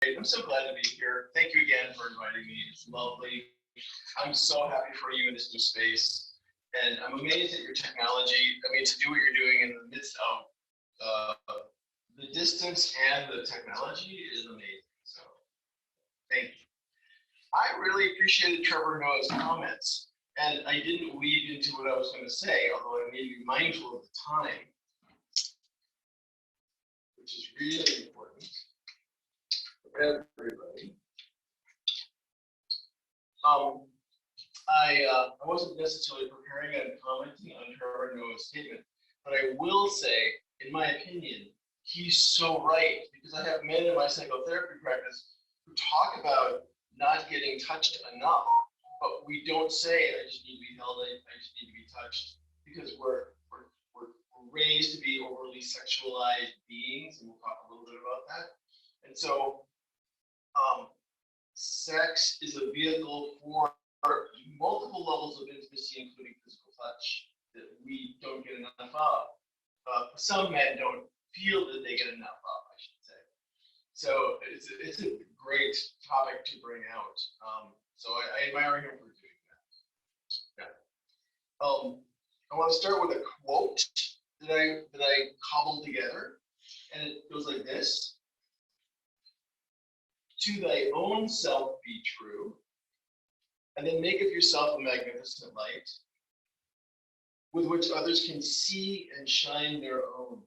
I'm so glad to be here. Thank you again for inviting me. It's lovely. I'm so happy for you in this new space. And I'm amazed at your technology. I mean, to do what you're doing in the midst of the distance and the technology is amazing. So thank you. I really appreciated Trevor Noah's comments. And I didn't weave into what I was going to say, although I need to be mindful of the time, which is really important for everybody. I wasn't necessarily preparing and commenting on Trevor Noah's statement, but I will say, in my opinion, he's so right, because I have men in my psychotherapy practice who talk about not getting touched enough, but we don't say, I just need to be held, I just need to be touched, because we're raised to be overly sexualized beings, and we'll talk a little bit about that. And so sex is a vehicle for multiple levels of intimacy, including physical touch, that we don't get enough of. Some men don't feel that they get enough of, I should say. So it's a great topic to bring out. So I admire him for doing that. Yeah. I want to start with a quote that I cobbled together, and it goes like this: "To thy own self be true, and then make of yourself a magnificent light, with which others can see and shine their own."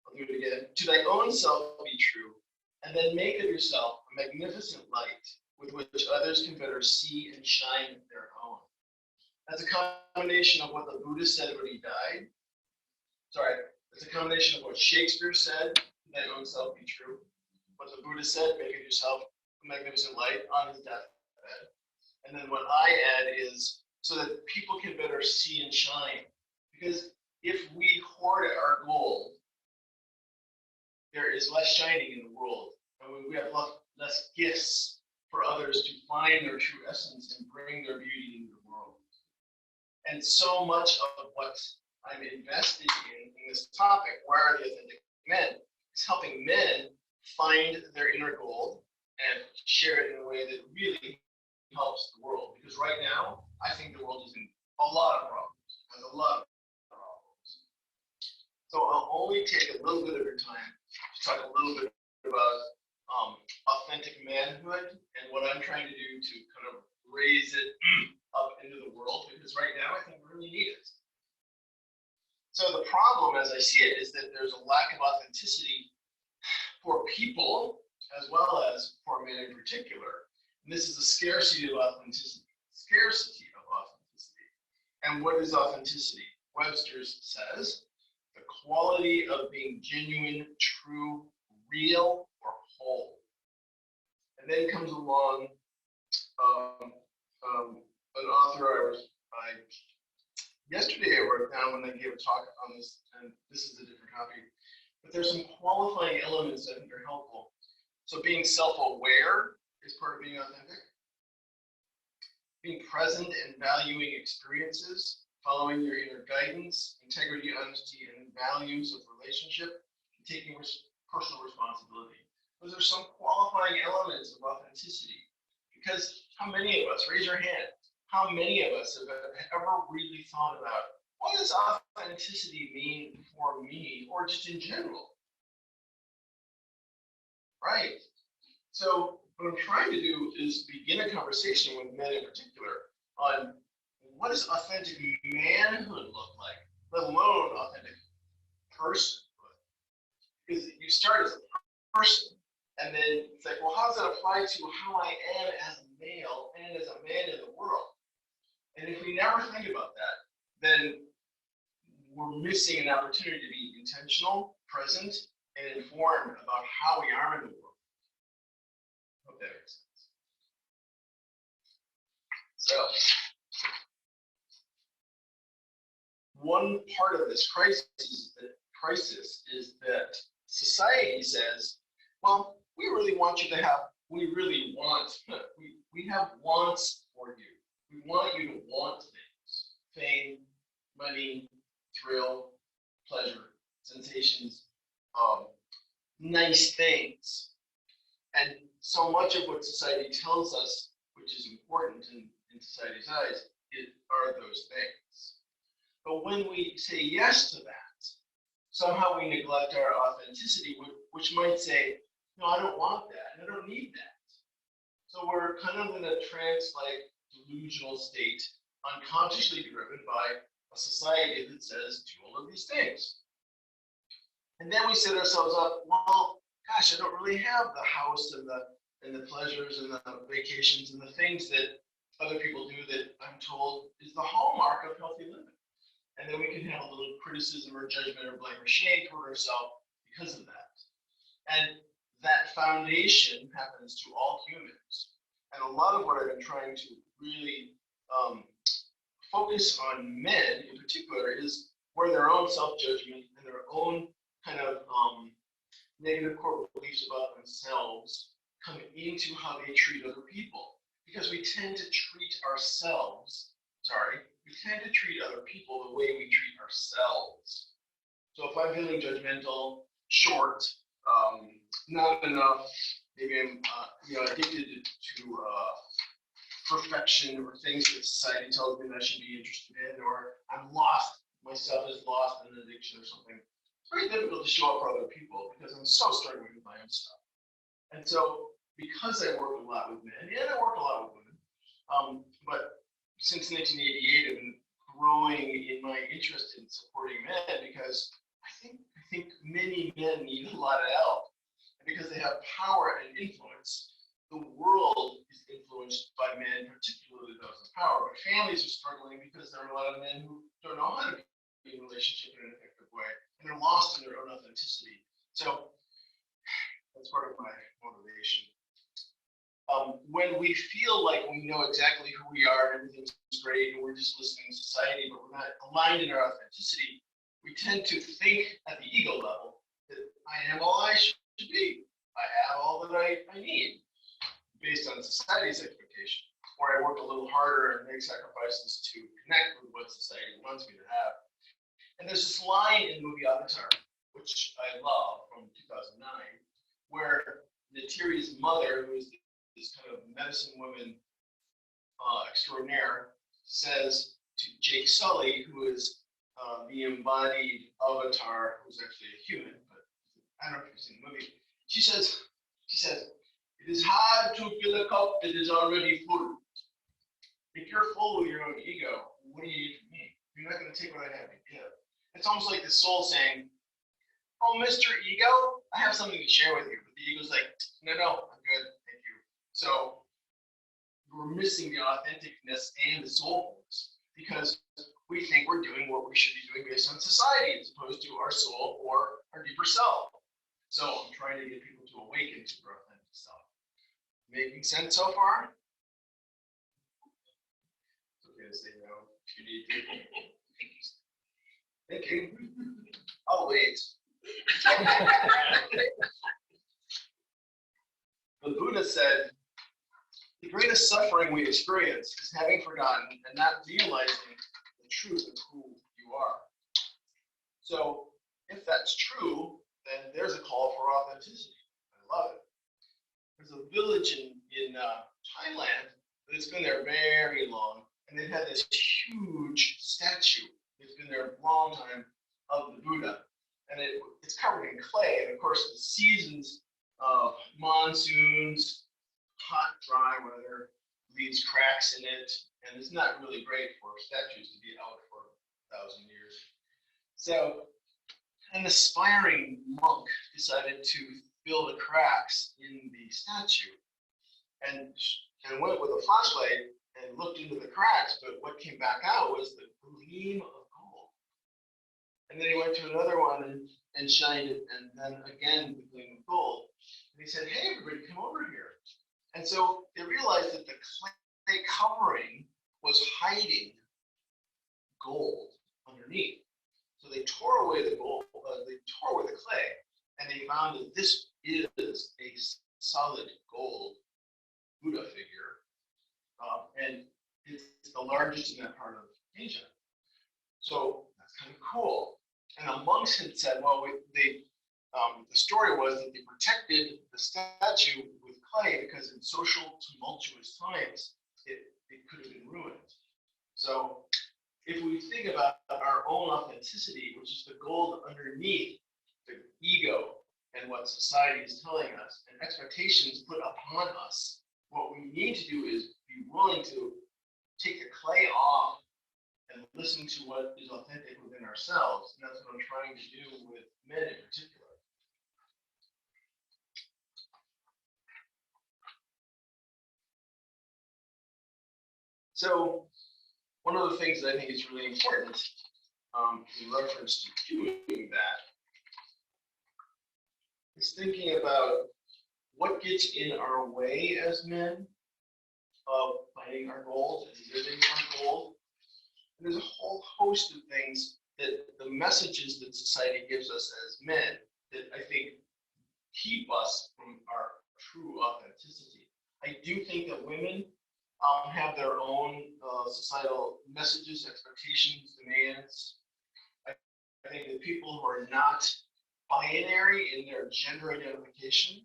I'll do it again. "To thy own self be true, and then make of yourself a magnificent light, with which others can better see and shine their own." That's a combination of what the Buddha said when he died. Sorry, it's a combination of what Shakespeare said, "To thy own self be true," what the Buddha said, "Make of yourself a magnificent light," on his deathbed. And then what I add is, so that people can better see and shine. Because if we hoard our gold, there is less shining in the world. And we have less gifts for others to find their true essence and bring their beauty into the world. And so much of what I'm invested in this topic, where are the authentic men, is helping men find their inner gold and share it in a way that really helps the world. Because right now, I think the world is in a lot of problems, has a lot of problems. So I'll only take a little bit of your time to talk a little bit about authentic manhood and what I'm trying to do to kind of raise it up into the world, because right now I think we really need it. So the problem, as I see it, is that there's a lack of authenticity for people, as well as for men in particular. And this is a scarcity of authenticity. Scarcity of authenticity. And what is authenticity? Webster says, the quality of being genuine, true, real, or whole. And then comes along an author yesterday I wrote down when I gave a talk on this, and this is a different copy, but there's some qualifying elements that I think are helpful. So being self-aware is part of being authentic. Being present and valuing experiences, following your inner guidance, integrity, honesty, and values of relationship, and taking personal responsibility. Those are some qualifying elements of authenticity. Because how many of us, raise your hand, how many of us have ever really thought about, what does authenticity mean for me, or just in general? Right. So what I'm trying to do is begin a conversation with men in particular on what does authentic manhood look like, let alone authentic personhood. Because you start as a person, and then it's like, well, how does that apply to how I am as a male and as a man in the world? And if we never think about that, then we're missing an opportunity to be intentional, present, and informed about how we are in the world. I hope that makes sense. So, one part of this crisis is that society says, well, we really want you to have, we have wants for you. We want you to want things, fame, money, thrill, pleasure, sensations, nice things. And so much of what society tells us, which is important in society's eyes, are those things. But when we say yes to that, somehow we neglect our authenticity, which might say, no, I don't want that, and I don't need that. So we're kind of in a trance-like delusional state, unconsciously driven by a society that says, do all of these things. And then we set ourselves up, well, gosh, I don't really have the house and the pleasures and the vacations and the things that other people do that I'm told is the hallmark of healthy living. And then we can have a little criticism or judgment or blame or shame toward ourselves because of that. And that foundation happens to all humans. And a lot of what I've been trying to really focus on men in particular is where their own self-judgment and their own kind of negative core beliefs about themselves come into how they treat other people. Because we tend to treat other people the way we treat ourselves. So if I'm feeling judgmental, short, not enough, maybe I'm addicted to perfection or things that society tells me that I should be interested in, or I'm lost, myself is lost in an addiction or something. It's very difficult to show up for other people because I'm so struggling with my own stuff. And so because I work a lot with men, and I work a lot with women, but since 1988, I've been growing in my interest in supporting men because I think many men need a lot of help. And because they have power and influence, the world is influenced by men, particularly those in power. But families are struggling because there are a lot of men who don't know how to be in a relationship in an effective way, and they're lost in their own authenticity. So that's part of my motivation. When we feel like we know exactly who we are and everything's great and we're just listening to society, but we're not aligned in our authenticity, we tend to think at the ego level that I am all I should be. I have all that I need based on society's expectation. Or I work a little harder and make sacrifices to connect with what society wants me to have. And there's this line in the movie Avatar, which I love, from 2009, where Neytiri's mother, who is this kind of medicine woman extraordinaire, says to Jake Sully, who is the embodied avatar, who's actually a human, but I don't know if you've seen the movie. She says, it is hard to fill a cup that is already full. If you're full with your own ego, what do you need from me? You're not going to take what I have to give. It's almost like the soul saying, oh, Mr. Ego, I have something to share with you. But the ego's like, no, I'm good, thank you. So we're missing the authenticness and the soulfulness because we think we're doing what we should be doing based on society as opposed to our soul or our deeper self. So I'm trying to get people to awaken to their authentic self. Making sense so far? It's okay to say no if you need to. Thank you. I'll wait. The Buddha said, the greatest suffering we experience is having forgotten and not realizing the truth of who you are. So if that's true, then there's a call for authenticity. I love it. There's a village in Thailand that's been there very long, and they've had this huge statue that's been there a long time of the Buddha. And it's covered in clay, and of course the seasons of monsoons, hot, dry weather leaves cracks in it, and it's not really great for statues to be out for 1,000 years. So an aspiring monk decided to fill the cracks in the statue and went with a flashlight and looked into the cracks, but what came back out was the gleam of gold. And then he went to another one and shined it, and then again the gleam of gold. And he said, hey, everybody, come over here. And so they realized that the clay covering was hiding gold underneath. So they tore away the gold, they tore away the clay, and they found that this is a solid gold Buddha figure, and it's the largest in that part of Asia. So that's kind of cool. And the monks had said, well, the story was that they protected the statue with clay because in social tumultuous times, it could have been ruined. So if we think about our own authenticity, which is the gold underneath the ego and what society is telling us and expectations put upon us, what we need to do is be willing to take the clay off and listen to what is authentic within ourselves. And that's what I'm trying to do with men in particular. So one of the things that I think is really important in reference to doing that is thinking about what gets in our way as men of finding our goals and living our goals. And there's a whole host of things that the messages that society gives us as men that I think keep us from our true authenticity. I do think that women have their own societal messages, expectations, demands. I think that people who are not binary in their gender identification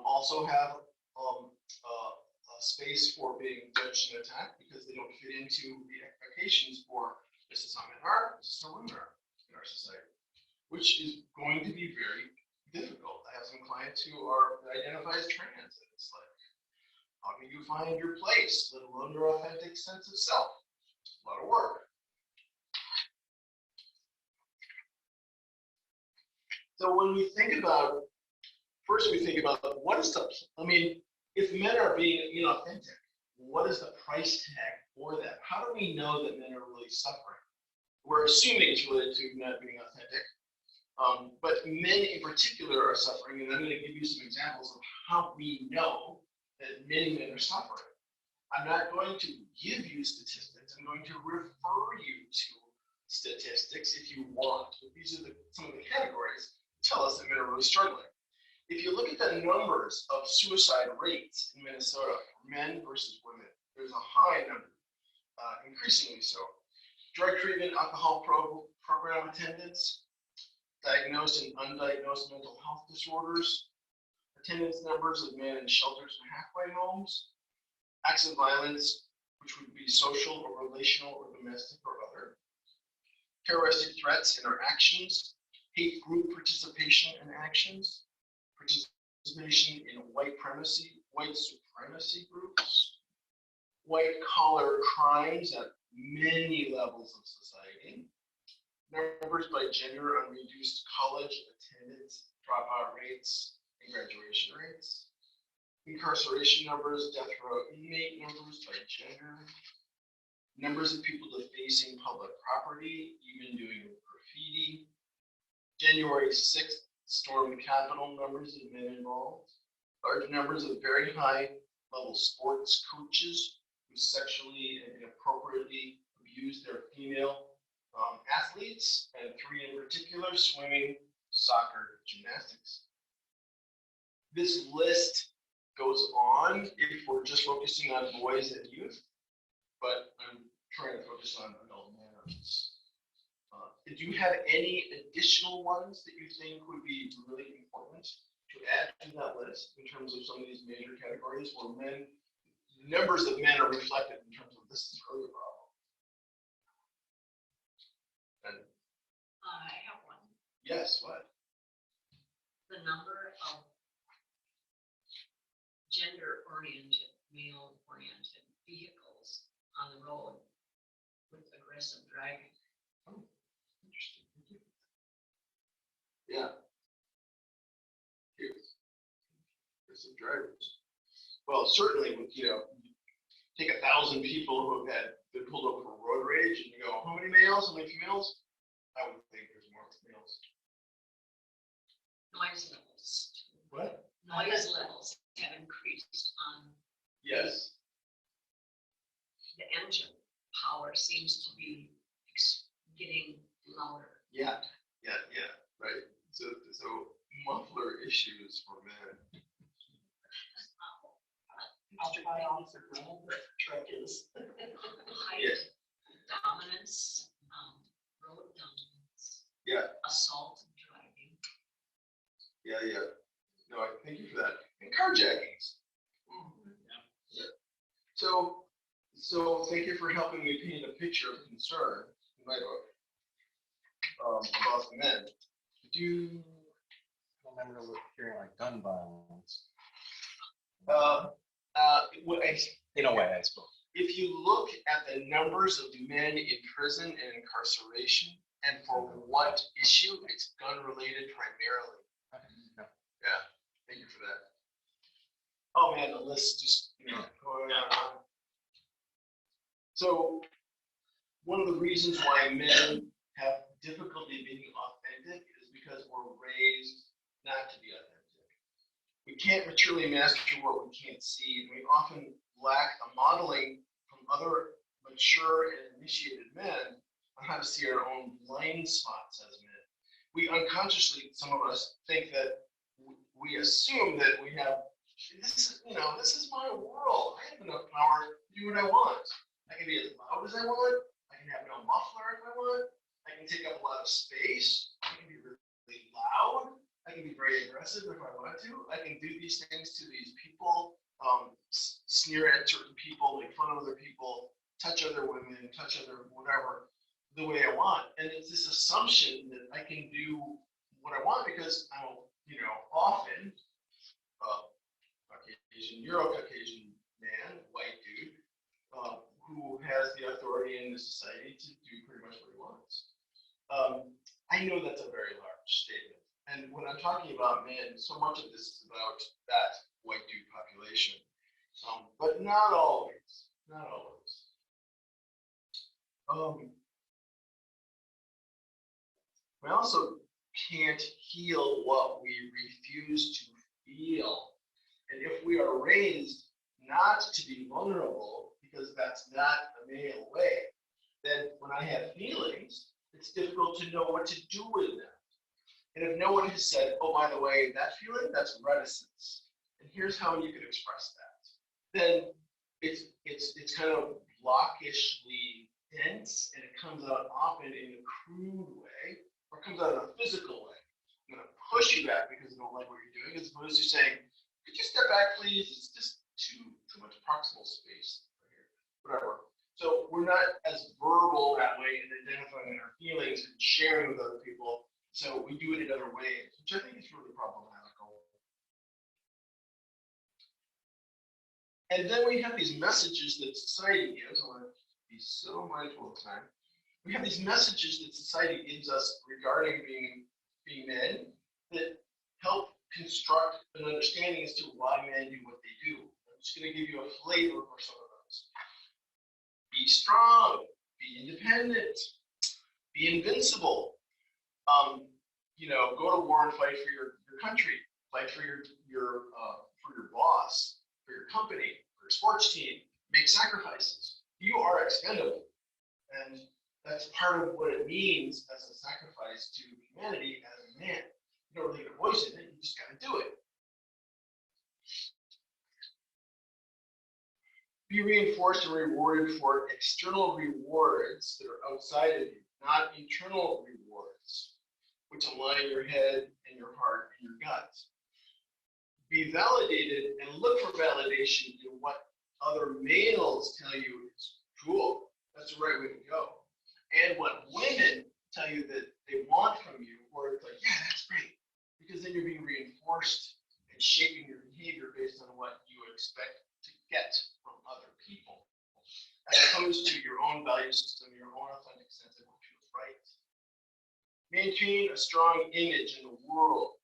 also have a space for being judged and attacked because they don't fit into the expectations for this is how men are, this is how women are in our society, which is going to be very difficult. I have some clients who identify as trans, and it's like, how can you find your place, let alone your authentic sense of self? A lot of work. So when we think about, first we think about what is the, if men are being inauthentic, what is the price tag for that? How do we know that men are really suffering? We're assuming it's related to not being authentic, but men in particular are suffering, and I'm going to give you some examples of how we know that many men are suffering. I'm not going to give you statistics. I'm going to refer you to statistics if you want. But these are some of the categories that tell us that men are really struggling. If you look at the numbers of suicide rates in Minnesota, men versus women, there's a high number, increasingly so. Drug treatment, alcohol program attendance, diagnosed and undiagnosed mental health disorders, attendance numbers of men in shelters and halfway homes, acts of violence, which would be social or relational or domestic or other, terroristic threats and or actions, hate group participation and actions, participation in white supremacy groups, white collar crimes at many levels of society, numbers by gender on reduced college attendance, dropout rates, and graduation rates, incarceration numbers, death row inmate numbers by gender, numbers of people defacing public property, even doing graffiti, January 6th stormed Capitol, numbers of men involved, large numbers of very high level sports coaches who sexually and inappropriately abused their female athletes, and 3 in particular, swimming, soccer, gymnastics. This list goes on if we're just focusing on boys and youth, but I'm trying to focus on adult males. Do you have any additional ones that you think would be really important to add to that list in terms of some of these major categories where men, numbers of men are reflected in terms of this is really a problem? And, I have one. yes, what? The number of gender-oriented, male-oriented vehicles on the road with aggressive driving. Oh, interesting. Yeah. Aggressive drivers. Well, certainly, take 1,000 people who have been pulled over for road rage, and you go, how many males, how many females? I would think there's more males. Noise levels. What? Noise levels have increased on. Yes. The engine power seems to be getting louder. Yeah, right. So muffler issues for men. I'll try off the road truck is. Height, Yes. dominance, road dominance. Yeah. Assault driving. Yeah. No, I thank you for that. And carjackings. So thank you for helping me paint a picture of concern in my book about the men. Do you, I don't remember hearing like gun violence. what I- In a way, I suppose. if you look at the numbers of men in prison and incarceration, and for what issue, it's gun related primarily. No. Yeah, thank you for that. Oh man, the list just, going on and on. So, one of the reasons why men have difficulty being authentic is because we're raised not to be authentic. We can't maturely master what we can't see, and we often lack the modeling from other mature and initiated men on how to see our own blind spots as men. We unconsciously, some of us, think that we assume that we have, this is my world. I have enough power to do what I want. I can be as loud as I want. I can have no muffler if I want. I can take up a lot of space. I can be really loud. I can be very aggressive if I want to. I can do these things to these people, sneer at certain people, make fun of other people, touch other women, touch other whatever, the way I want. And it's this assumption that I can do what I want because I'm, often Caucasian, Euro-Caucasian man, white dude, who has the authority in the society to do pretty much what he wants. I know that's a very large statement. And when I'm talking about men, so much of this is about that white dude population. But not always. Not always. We also can't heal what we refuse to feel. And if we are raised not to be vulnerable, because that's not the male way, then when I have feelings, it's difficult to know what to do with them. And if no one has said, oh, by the way, that feeling, that's reticence. And here's how you can express that. Then it's kind of blockishly dense, and it comes out often in a crude way, or it comes out in a physical way. I'm going to push you back because I don't like what you're doing, as opposed to saying, could you step back, please? It's just too much proximal space right here. Whatever. So we're not as verbal that way in identifying our feelings and sharing with other people. So we do it in other ways, which I think is really problematical. And then we have these messages that society gives. I want to be so mindful of time. We have these messages that society gives us regarding being men that help construct an understanding as to why men do what they do. I'm just going to give you a flavor for some of those. Be strong, be independent, be invincible. Go to war and fight for your country, fight for your boss, for your company, for your sports team. Make sacrifices. You are expendable, and that's part of what it means as a sacrifice to humanity as a man. You don't really get a voice in it, you just gotta do it. Be reinforced and rewarded for external rewards that are outside of you, not internal rewards, which align your head and your heart and your gut. Be validated and look for validation in what other males tell you is cool. That's the right way to go. And what women tell you that they want from you, or it's like, yeah, that's great. Because then you're being reinforced and shaping your behavior based on what you expect to get from other people, as opposed to your own value system, your own authentic sense of what feels right. Maintain a strong image in the world,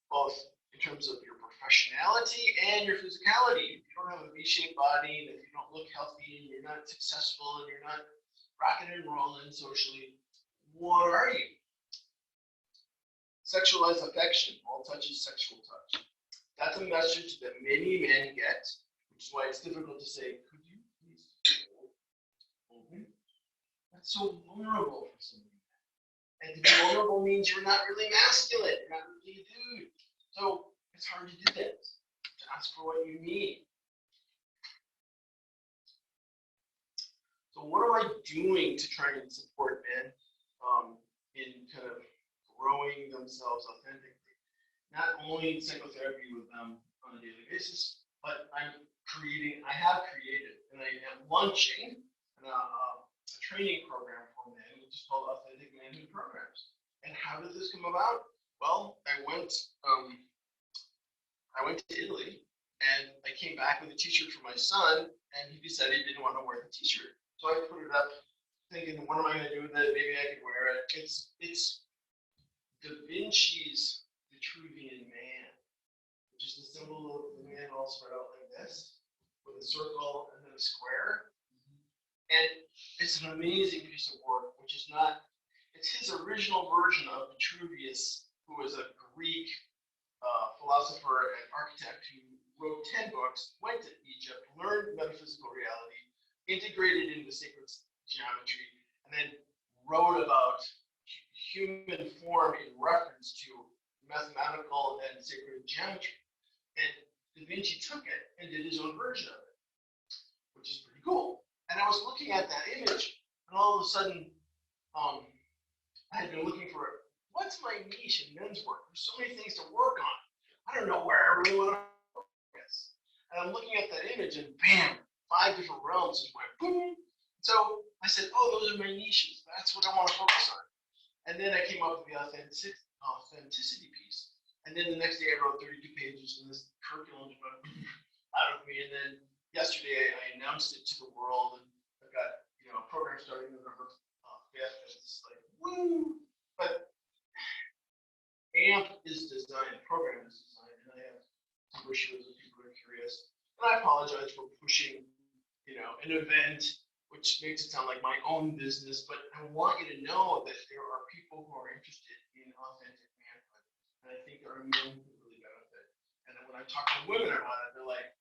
both in terms of your professionality and your physicality. If you don't have a V-shaped body, and if you don't look healthy, and you're not successful, and you're not rocking and rolling socially, what are you? Sexualized affection, all touch is sexual touch. That's a message that many men get, which is why it's difficult to say, could you please hold me? That's so vulnerable for some men. And to be vulnerable means you're not really masculine, you're not really a dude. So it's hard to do that, to ask for what you need. So what am I doing to try and support men in kind of growing themselves authentically? Not only psychotherapy with them on a daily basis, but I have created, and I am launching a training program for men, which is called Authentic Manhood Programs. And how did this come about? Well, I went to Italy, and I came back with a T-shirt for my son, and he decided he didn't want to wear the T-shirt. So I put it up, thinking, what am I going to do with it? Maybe I could wear it. It's Da Vinci's Vitruvian Man, which is the symbol of the man all spread out like this, with a circle and then a square. And it's an amazing piece of work, which is not, it's his original version of Vitruvius, who was a Greek philosopher and architect who wrote 10 books, went to Egypt, learned metaphysical reality, integrated into sacred geometry, and then wrote about human form in reference to mathematical and sacred geometry. And Da Vinci took it and did his own version of it, which is pretty cool. And I was looking at that image, and all of a sudden, I had been looking for what's my niche in men's work. There's so many things to work on. I don't know where I really want to focus. And I'm looking at that image, and bam, 5 different realms just went boom. So I said, oh, those are my niches. That's what I want to focus on. And then I came up with the authenticity piece. And then the next day I wrote 32 pages, and this curriculum went out of me. And then yesterday I announced it to the world, and I've got a program starting November 5th. And it's like, woo! But AMP is designed, the program is designed, and I have some brochures if people are curious. And I apologize for pushing, an event which makes it sound like my own business, but I want you to know that there are people who are interested in authentic manhood, and I think there are men who really benefit. And then when I talk to women about it, they're like,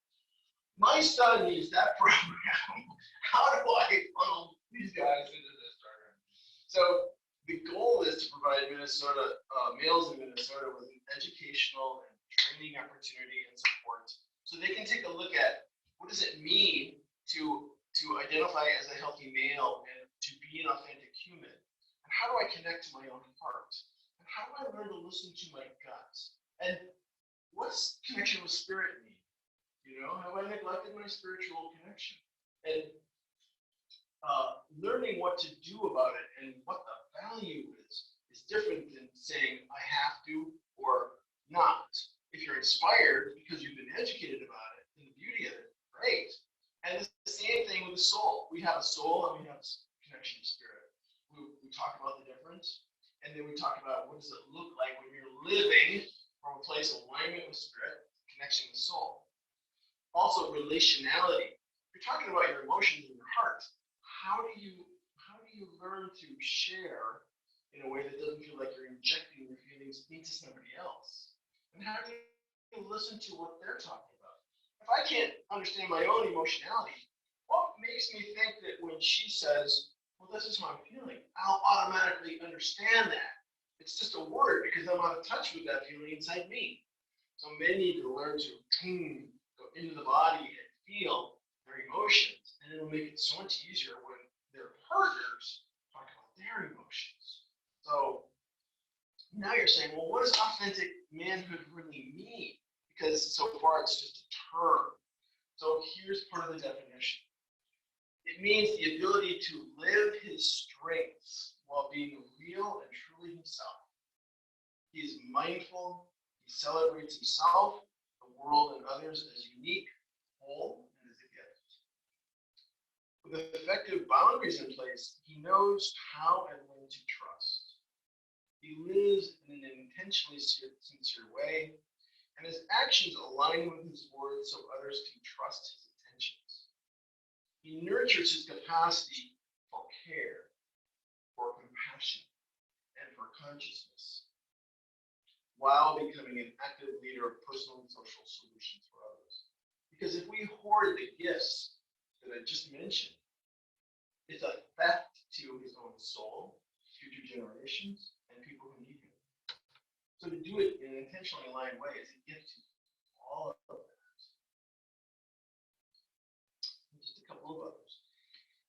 my son needs that program. How do I funnel these guys into this program? So the goal is to provide Minnesota, males in Minnesota with an educational and training opportunity and support, so they can take a look at what does it mean to identify as a healthy male and to be an authentic human, and how do I connect to my own heart, and how do I learn to listen to my gut, and what's connection with spirit mean? Have I neglected my spiritual connection? And learning what to do about it and what the value is different than saying I have to or not. If you're inspired because you've been educated about it and the beauty of it, great. And it's the same thing with the soul. We have a soul and we have a connection to spirit. We talk about the difference, and then we talk about what does it look like when you're living from a place of alignment with spirit, connection with soul. Also, relationality. You're talking about your emotions in your heart. How do you learn to share in a way that doesn't feel like you're injecting your feelings into somebody else? And how do you listen to what they're talking about? If I can't understand my own emotionality, what makes me think that when she says, well, this is how I'm feeling, I'll automatically understand that? It's just a word because I'm out of touch with that feeling inside me. So men need to learn to go into the body and feel their emotions, and it'll make it so much easier when their partners talk about their emotions. So now you're saying, well, what does authentic manhood really mean? Because so far it's just a term. So here's part of the definition. It means the ability to live his strengths while being real and truly himself. He is mindful, he celebrates himself, the world, and others as unique, whole, and as a gift. With effective boundaries in place, he knows how and when to trust. He lives in an intentionally sincere way, and his actions align with his words so others can trust his intentions. He nurtures his capacity for care, for compassion, and for consciousness, while becoming an active leader of personal and social solutions for others. Because if we hoard the gifts that I just mentioned, it's a theft to his own soul, future generations, and people who need him. So to do it in an intentionally aligned way is a gift to all of that. Just a couple of others.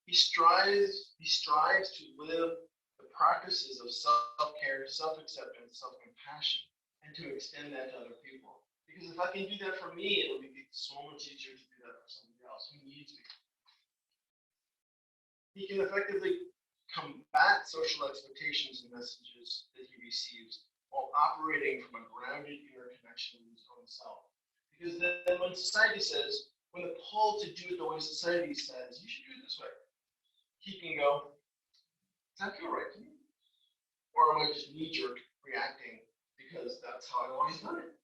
He strives to live the practices of self-care, self-acceptance, self-compassion, and to extend that to other people. Because if I can do that for me, it'll be so much he can effectively combat social expectations and messages that he receives while operating from a grounded inner connection with his own self. Because then when society says, when the pull to do it the way society says, you should do it this way, he can go, does that feel right to me? Or am I just knee-jerk reacting because that's how I've always done it?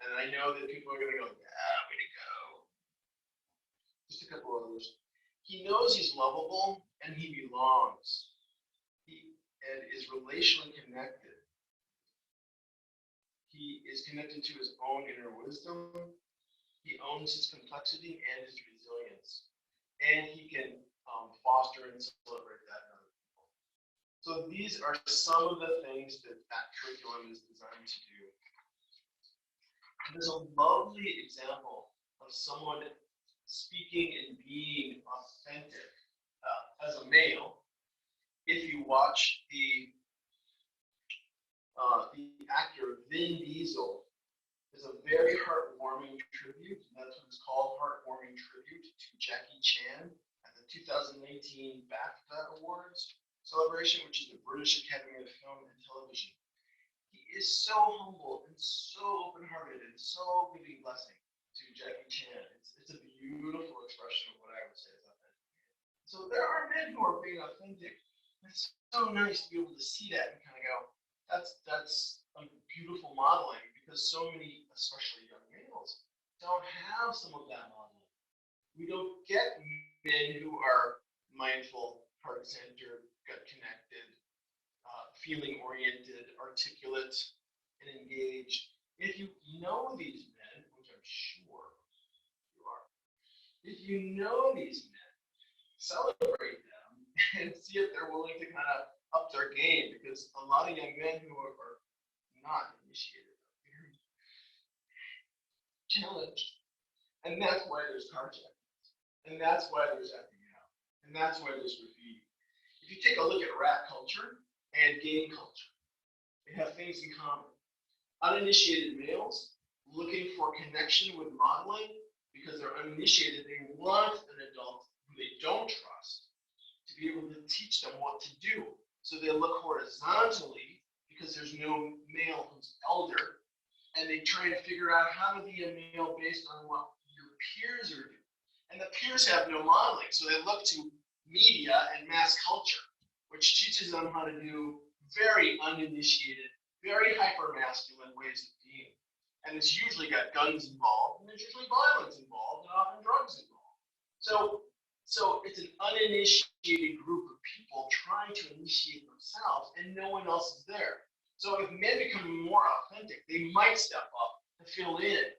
And I know that people are going to go, yeah, way to go. Just a couple others. He knows he's lovable and he belongs. And is relationally connected. He is connected to his own inner wisdom. He owns his complexity and his resilience. And he can foster and celebrate that in other people. So these are some of the things that that curriculum is designed to do. And there's a lovely example of someone speaking and being authentic as a male. If you watch the actor Vin Diesel, is a very heartwarming tribute. That's what it's called, heartwarming tribute to Jackie Chan at the 2018 BAFTA Awards celebration, which is the British Academy of Film and Television. He is so humble and so open-hearted and so giving blessing to Jackie Chan. It's a beautiful expression of what I would say is authentic. So there are men who are being authentic. It's so nice to be able to see that and kind of go, that's a beautiful modeling, because so many, especially young males, don't have some of that modeling. We don't get men who are mindful, heart-centered, gut-connected, feeling-oriented, articulate, and engaged. If you know these men, which I'm sure you are, if you know these men, celebrate them and see if they're willing to kind of up their game, because a lot of young men who are not initiated are very challenged. And that's why there's carjacking. And that's why there's acting out. And that's why there's graffiti. If you take a look at rap culture and gang culture, they have things in common. Uninitiated males looking for connection with modeling because they're uninitiated. They want an adult who they don't trust to be able to teach them what to do. So they look horizontally because there's no male who's elder, and they try to figure out how to be a male based on what your peers are doing. And the peers have no modeling, so they look to media and mass culture, which teaches them how to do very uninitiated, very hyper-masculine ways of being. And it's usually got guns involved, and there's usually violence involved, and often drugs involved. So it's an uninitiated group of people trying to initiate themselves, and no one else is there. So if men become more authentic, they might step up to fill in,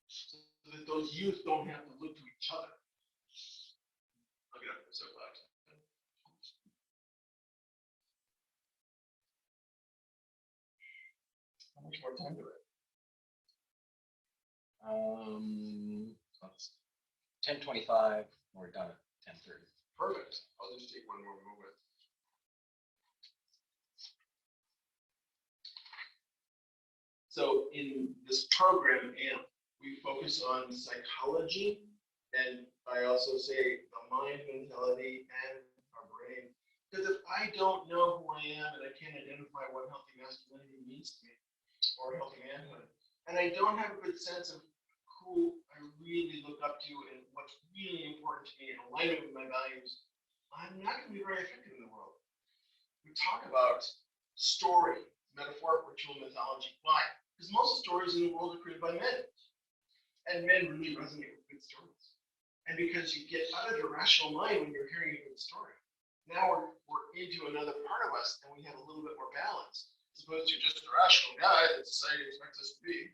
so that those youth don't have to look to each other. I'll get up there so loud. How much more time do we have? It's 10:25. We're done at 10:30. Perfect. I'll just take one more moment. So in this program, AMP, we focus on psychology, and I also say the mind, mentality, and our brain. Because if I don't know who I am and I can't identify what healthy masculinity means to me, or healthy manhood, and I don't have a good sense of who I really look up to and what's really important to me in alignment with my values, I'm not going to be very effective in the world. We talk about story, metaphoric, ritual, mythology. Why? Because most of the stories in the world are created by men. And men really resonate with good stories. And because you get out of your rational mind when you're hearing a good story. Now we're into another part of us, and we have a little bit more balance, as opposed to just a rational guy that society expects us to be.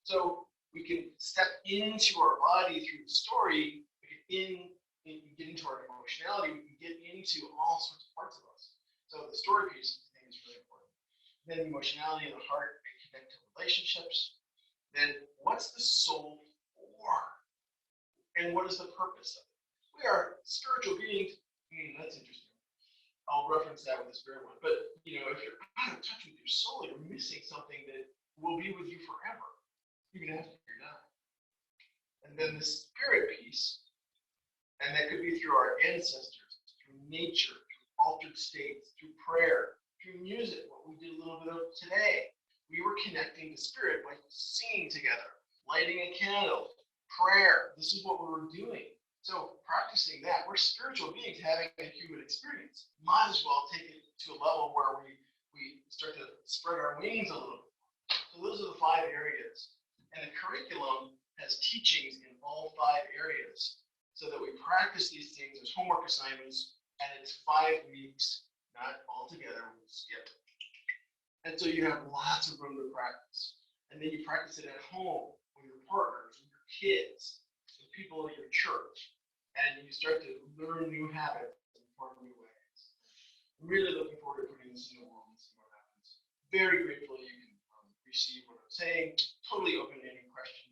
So we can step into our body through the story, we can get into our emotionality, we can get into all sorts of parts of us. So the story piece, I think, is really important. Then emotionality in the heart, and connect to relationships. Then what's the soul for? And what is the purpose of it? We are spiritual beings. That's interesting. I'll reference that with the spirit one. But if you're out of touch with your soul, you're missing something that will be with you forever, even after you're done. And then the spirit piece, and that could be through our ancestors, through nature, through altered states, through prayer, through music, what we did a little bit of today. We were connecting to spirit by singing together, lighting a candle, prayer. This is what we were doing. So practicing that, we're spiritual beings having a human experience. Might as well take it to a level where we start to spread our wings a little bit. So those are the 5 areas. And the curriculum has teachings in all 5 areas so that we practice these things as homework assignments, and it's 5 weeks, not all together, we skip. And so you have lots of room to practice. And then you practice it at home with your partners, with your kids, with people in your church. And you start to learn new habits and form new ways. I'm really looking forward to putting this in the world and see what happens. Very grateful you can receive what I'm saying. Totally open to any questions.